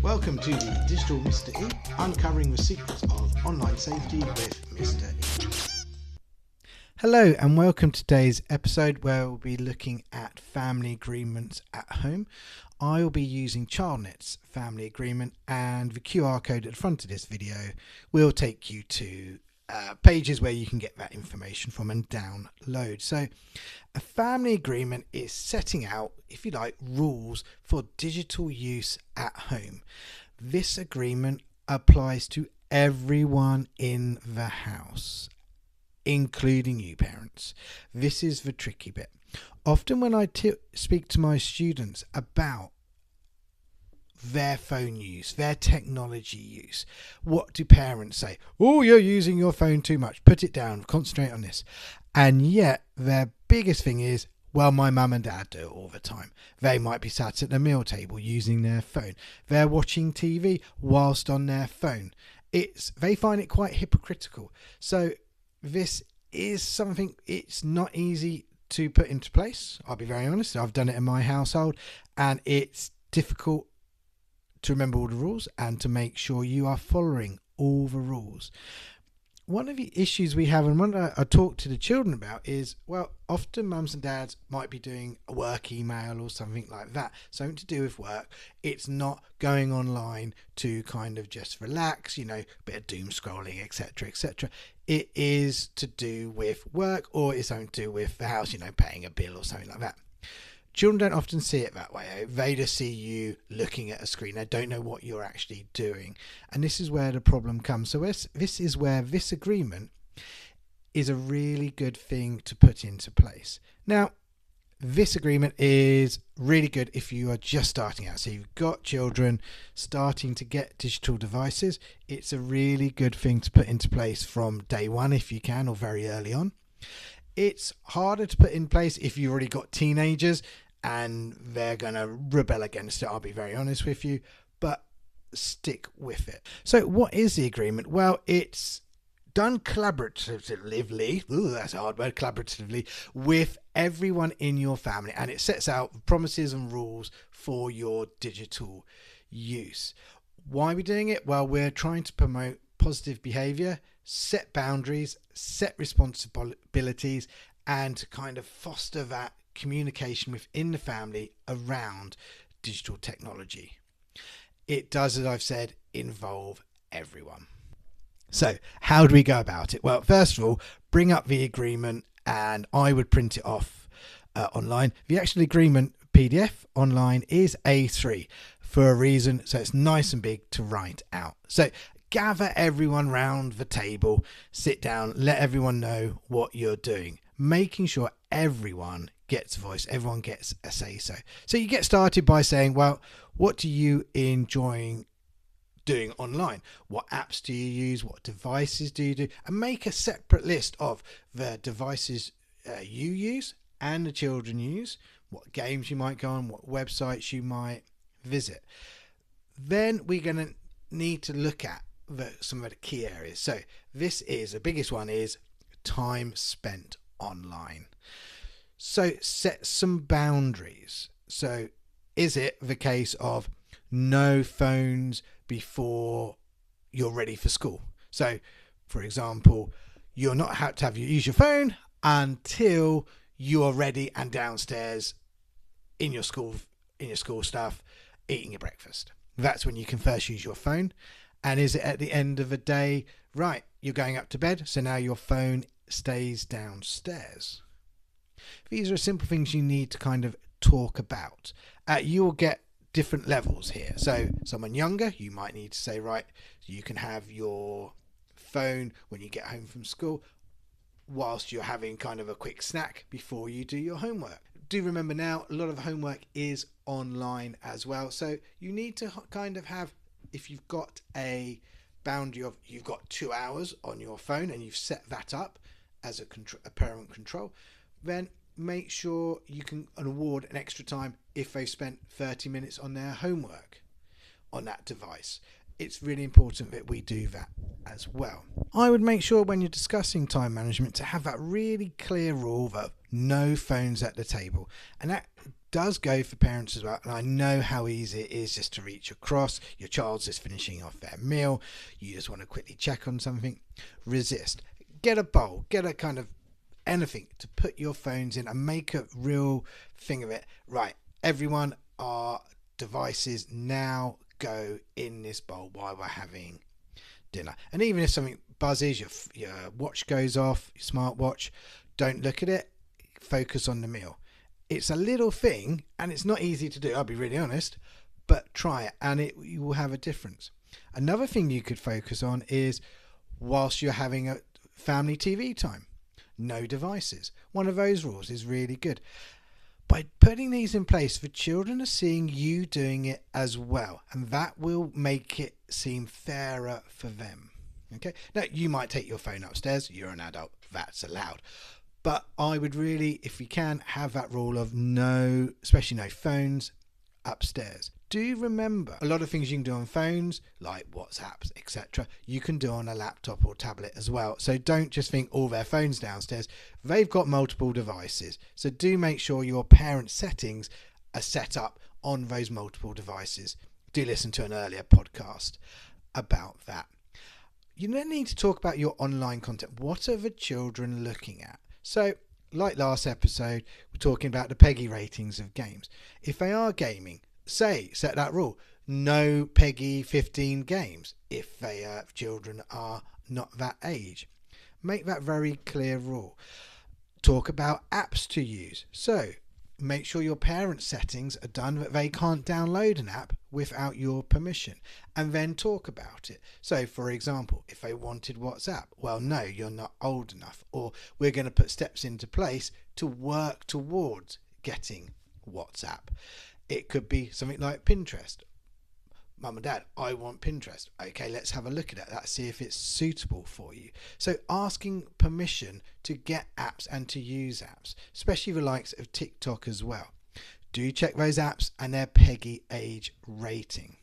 Welcome to the Digital Mr. E, uncovering the secrets of online safety with Mr. E. Hello and welcome to today's episode where we'll be looking at family agreements at home. I will be using ChildNet's family agreement, and the QR code at the front of this video will take you to pages where you can get that information from and download. So a family agreement is setting out, if you like, rules for digital use at home. This agreement applies to everyone in the house, including you parents. This is the tricky bit. Often when I speak to my students about their phone use, their technology use, what do parents say? Oh, you're using your phone too much. Put it down. Concentrate on this. And yet their biggest thing is, well, my mum and dad do it all the time. They might be sat at the meal table using their phone. They're watching TV whilst on their phone. They find it quite hypocritical. So this is something, it's not easy to put into place. I'll be very honest. I've done it in my household and it's difficult to remember all the rules and to make sure you are following all the rules. One of the issues we have, and one that I talk to the children about, is, well, often mums and dads might be doing a work email or something like that, something to do with work. It's not going online to kind of just relax, a bit of doom scrolling, etc., etc. It is to do with work, or it's something to do with the house, paying a bill or something like that. Children don't often see it that way. They just see you looking at a screen. They don't know what you're actually doing. And this is where the problem comes. So this is where this agreement is a really good thing to put into place. Now, this agreement is really good if you are just starting out. So you've got children starting to get digital devices. It's a really good thing to put into place from day one if you can, or very early on. It's harder to put in place if you've already got teenagers and they're going to rebel against it, I'll be very honest with you, but stick with it. So what is the agreement? Well, it's done collaboratively, that's a hard word, collaboratively, with everyone in your family, and it sets out promises and rules for your digital use. Why are we doing it? Well, we're trying to promote positive behaviour, set boundaries, set responsibilities, and to kind of foster that communication within the family around digital technology. It does, as I've said, involve everyone. So how do we go about it? Well, first of all, bring up the agreement, and I would print it off online. The actual agreement PDF online is A3 for a reason, so it's nice and big to write out. So gather everyone round the table, sit down, let everyone know what you're doing, making sure everyone gets a voice, everyone gets a say-so. So you get started by saying, well, what do you enjoy doing online? What apps do you use? What devices do you do? And make a separate list of the devices you use and the children use, what games you might go on, what websites you might visit. Then we're going to need to look at some of the key areas. So the biggest one is time spent online. So set some boundaries. So is it the case of no phones before you're ready for school? So for example, you're not have to use your phone until you are ready and downstairs in your school stuff, eating your breakfast. That's when you can first use your phone. And is it at the end of the day, right, you're going up to bed, so now your phone stays downstairs? These are simple things you need to kind of talk about. You will get different levels here. So someone younger, you might need to say, right, you can have your phone when you get home from school whilst you're having kind of a quick snack before you do your homework. Do remember now, a lot of the homework is online as well. So you need to kind of have, if you've got a boundary of you've got 2 hours on your phone and you've set that up as a parent control, then make sure you can award an extra time if they've spent 30 minutes on their homework on that device. It's really important that we do that as well. I would make sure when you're discussing time management to have that really clear rule of no phones at the table. And that does go for parents as well, and I know how easy it is just to reach across. Your child's just finishing off their meal, you just want to quickly check on something. Resist. Get a bowl, get a kind of anything to put your phones in and make a real thing of it. Right, everyone, our devices now go in this bowl while we're having dinner. And even if something buzzes, your watch goes off, your smartwatch, don't look at it, focus on the meal. It's a little thing and it's not easy to do, I'll be really honest, but try it and you will have a difference. Another thing you could focus on is whilst you're having a family TV time, no devices. One of those rules is really good. By putting these in place, the children are seeing you doing it as well, and that will make it seem fairer for them. Okay. Now, you might take your phone upstairs. You're an adult. That's allowed. But I would really, if you can, have that rule of no, especially no phones upstairs. Do remember, a lot of things you can do on phones, like WhatsApps, etc., you can do on a laptop or tablet as well. So don't just think all their phones downstairs. They've got multiple devices. So do make sure your parent settings are set up on those multiple devices. Do listen to an earlier podcast about that. You then need to talk about your online content. What are the children looking at? So, like last episode, we're talking about the PEGI ratings of games. If they are gaming, set that rule. No PEGI 15 games if children are not that age. Make that very clear rule. Talk about apps to use. So, make sure your parent settings are done that they can't download an app without your permission, and then talk about it. So for example, if they wanted WhatsApp, well, no, you're not old enough, or we're going to put steps into place to work towards getting WhatsApp. It could be something like Pinterest. Mum and Dad, I want Pinterest. Okay, let's have a look at it. Let's see if it's suitable for you. So asking permission to get apps and to use apps, especially the likes of TikTok as well. Do check those apps and their PEGI age rating.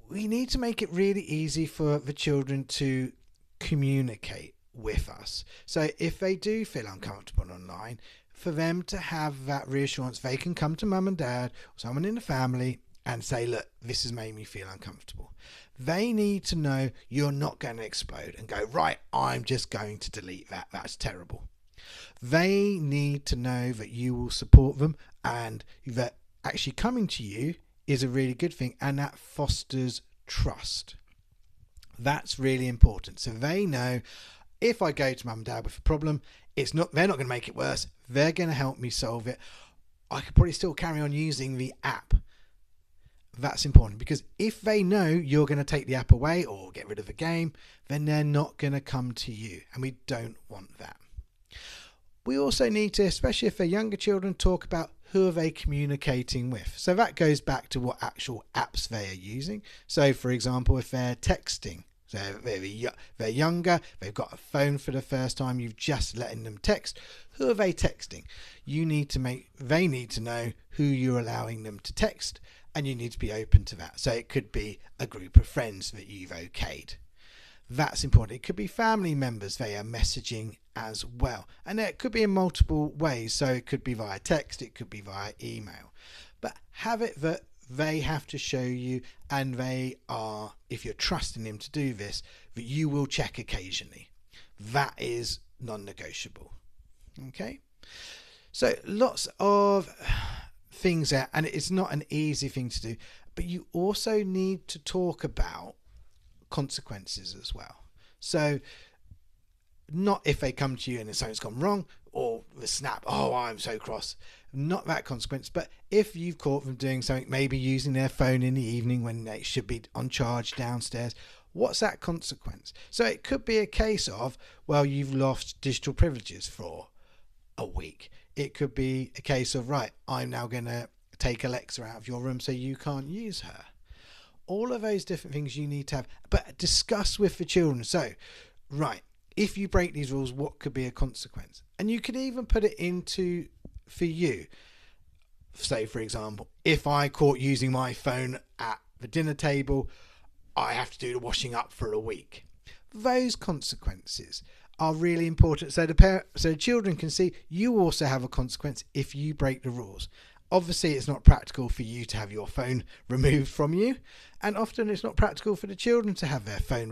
We need to make it really easy for the children to communicate with us. So if they do feel uncomfortable online, for them to have that reassurance, they can come to mum and dad or someone in the family and say, look, this has made me feel uncomfortable. They need to know you're not going to explode and go, right, I'm just going to delete that. That's terrible. They need to know that you will support them and that actually coming to you is a really good thing, and that fosters trust. That's really important. So they know if I go to mum and dad with a problem, they're not going to make it worse. They're going to help me solve it. I could probably still carry on using the app. That's important, because if they know you're going to take the app away or get rid of the game, then they're not going to come to you, and we don't want that. We also need to, especially if they're younger children, talk about who are they communicating with. So that goes back to what actual apps they are using. So for example, if they're texting, so they're younger, they've got a phone for the first time, you've just letting them text, who are they texting? They need to know who you're allowing them to text, and you need to be open to that. So it could be a group of friends that you've okayed. That's important. It could be family members they are messaging as well. And it could be in multiple ways. So it could be via text, it could be via email. But have it that they have to show you, and they are, if you're trusting them to do this, that you will check occasionally. That is non-negotiable. Okay? So lots of things there, and it's not an easy thing to do, but you also need to talk about consequences as well. So not if they come to you and something's gone wrong, or the snap, oh, I'm so cross, not that consequence. But if you've caught them doing something, maybe using their phone in the evening when they should be on charge downstairs, what's that consequence? So it could be a case of, well, you've lost digital privileges for a week. It could be a case of, right, I'm now going to take Alexa out of your room so you can't use her. All of those different things you need to have, but discuss with the children. So, right, if you break these rules, what could be a consequence? And you could even put it into for you. Say, for example, if I caught using my phone at the dinner table, I have to do the washing up for a week. Those consequences are really important, so the children can see you also have a consequence if you break the rules. Obviously, it's not practical for you to have your phone removed from you, and often it's not practical for the children to have their phone